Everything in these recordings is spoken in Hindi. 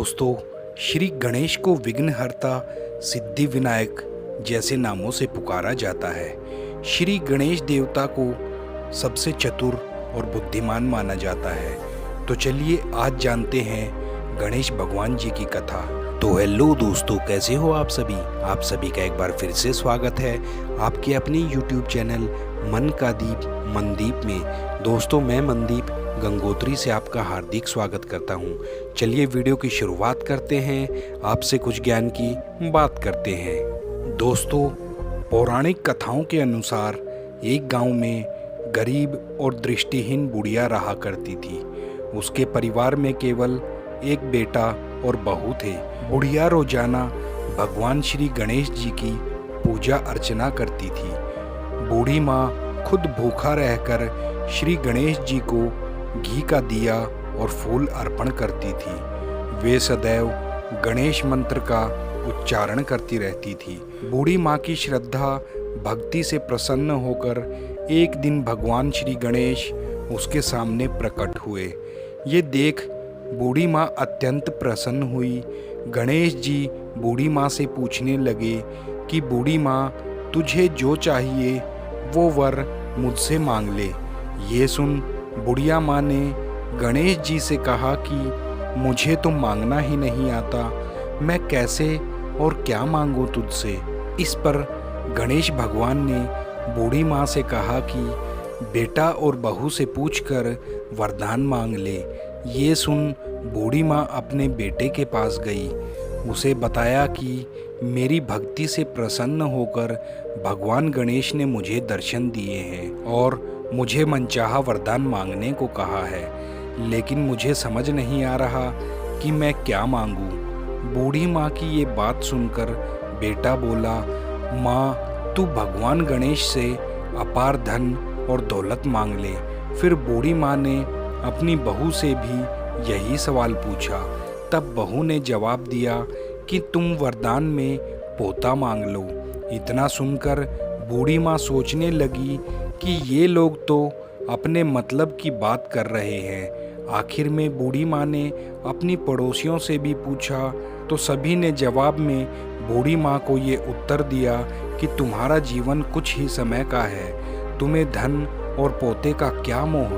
दोस्तों, श्री गणेश को विघ्नहर्ता, सिद्धि विनायक जैसे नामों से पुकारा जाता है। श्री गणेश देवता को सबसे चतुर और बुद्धिमान माना जाता है। तो चलिए आज जानते हैं गणेश भगवान जी की कथा। तो हेलो दोस्तों, कैसे हो आप सभी? आप सभी का एक बार फिर से स्वागत है आपके अपने YouTube चैनल मन का दीप मनदीप में। दोस्तों, मैं मनदीप गंगोत्री से आपका हार्दिक स्वागत करता हूं। चलिए वीडियो की शुरुआत करते हैं, आपसे कुछ ज्ञान की बात करते हैं। दोस्तों, पौराणिक कथाओं के अनुसार एक गांव में गरीब और दृष्टिहीन बुढ़िया रहा करती थी। उसके परिवार में केवल एक बेटा और बहू थे। बुढ़िया रोजाना भगवान श्री गणेश जी की पूजा अर्चना करती थी। बूढ़ी माँ खुद भूखा रहकर श्री गणेश जी को घी का दिया और फूल अर्पण करती थी। वे सदैव गणेश मंत्र का उच्चारण करती रहती थी। बूढ़ी माँ की श्रद्धा भक्ति से प्रसन्न होकर एक दिन भगवान श्री गणेश उसके सामने प्रकट हुए। ये देख बूढ़ी माँ अत्यंत प्रसन्न हुई। गणेश जी बूढ़ी माँ से पूछने लगे कि बूढ़ी माँ, तुझे जो चाहिए वो वर मुझसे मांग ले। ये सुन बुढ़िया माँ ने गणेश जी से कहा कि मुझे तो मांगना ही नहीं आता, मैं कैसे और क्या मांगूं तुझसे। इस पर गणेश भगवान ने बूढ़ी माँ से कहा कि बेटा और बहू से पूछकर वरदान मांग ले। ये सुन बूढ़ी माँ अपने बेटे के पास गई। उसे बताया कि मेरी भक्ति से प्रसन्न होकर भगवान गणेश ने मुझे दर्शन दिए हैं और मुझे मनचाहा वरदान मांगने को कहा है, लेकिन मुझे समझ नहीं आ रहा कि मैं क्या मांगूं। बूढ़ी माँ की ये बात सुनकर बेटा बोला, माँ तू भगवान गणेश से अपार धन और दौलत मांग ले। फिर बूढ़ी माँ ने अपनी बहू से भी यही सवाल पूछा। तब बहू ने जवाब दिया कि तुम वरदान में पोता मांग लो। इतना सुनकर बूढ़ी माँ सोचने लगी कि ये लोग तो अपने मतलब की बात कर रहे हैं। आखिर में बूढ़ी माँ ने अपनी पड़ोसियों से भी पूछा तो सभी ने जवाब में बूढ़ी माँ को ये उत्तर दिया कि तुम्हारा जीवन कुछ ही समय का है, तुम्हें धन और पोते का क्या मोह।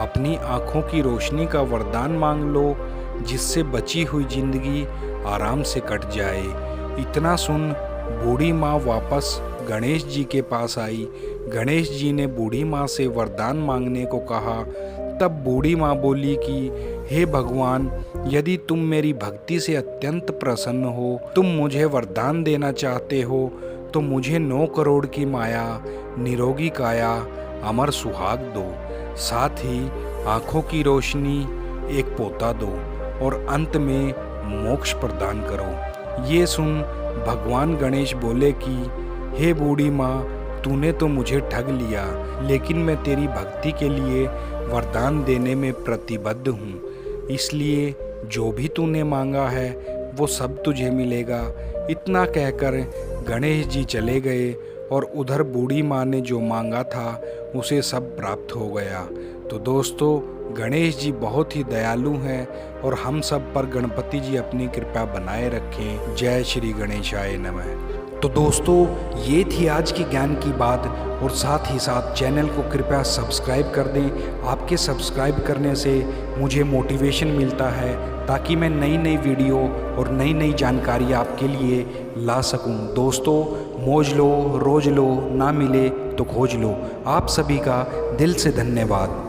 अपनी आँखों की रोशनी का वरदान मांग लो, जिससे बची हुई जिंदगी आराम से कट जाए। इतना सुन बूढ़ी माँ वापस गणेश जी के पास आई। गणेश जी ने बूढ़ी माँ से वरदान मांगने को कहा। तब बूढ़ी माँ बोली कि हे भगवान, यदि तुम मेरी भक्ति से अत्यंत प्रसन्न हो, तुम मुझे वरदान देना चाहते हो, तो मुझे 9 करोड़ की माया, निरोगी काया, अमर सुहाग दो, साथ ही आँखों की रोशनी, एक पोता दो और अंत में मोक्ष प्रदान करो। ये सुन भगवान गणेश बोले कि हे बूढ़ी माँ, तूने तो मुझे ठग लिया, लेकिन मैं तेरी भक्ति के लिए वरदान देने में प्रतिबद्ध हूँ, इसलिए जो भी तूने मांगा है वो सब तुझे मिलेगा। इतना कहकर गणेश जी चले गए और उधर बूढ़ी माँ ने जो मांगा था उसे सब प्राप्त हो गया। तो दोस्तों, गणेश जी बहुत ही दयालु हैं और हम सब पर गणपति जी अपनी कृपा बनाए रखें। जय श्री गणेशाय नमः। तो दोस्तों, ये थी आज की ज्ञान की बात और साथ ही साथ चैनल को कृपया सब्सक्राइब कर दें। आपके सब्सक्राइब करने से मुझे मोटिवेशन मिलता है ताकि मैं नई नई वीडियो और नई नई जानकारी आपके लिए ला सकूं। दोस्तों, मौज लो, रोज लो, ना मिले तो खोज लो। आप सभी का दिल से धन्यवाद।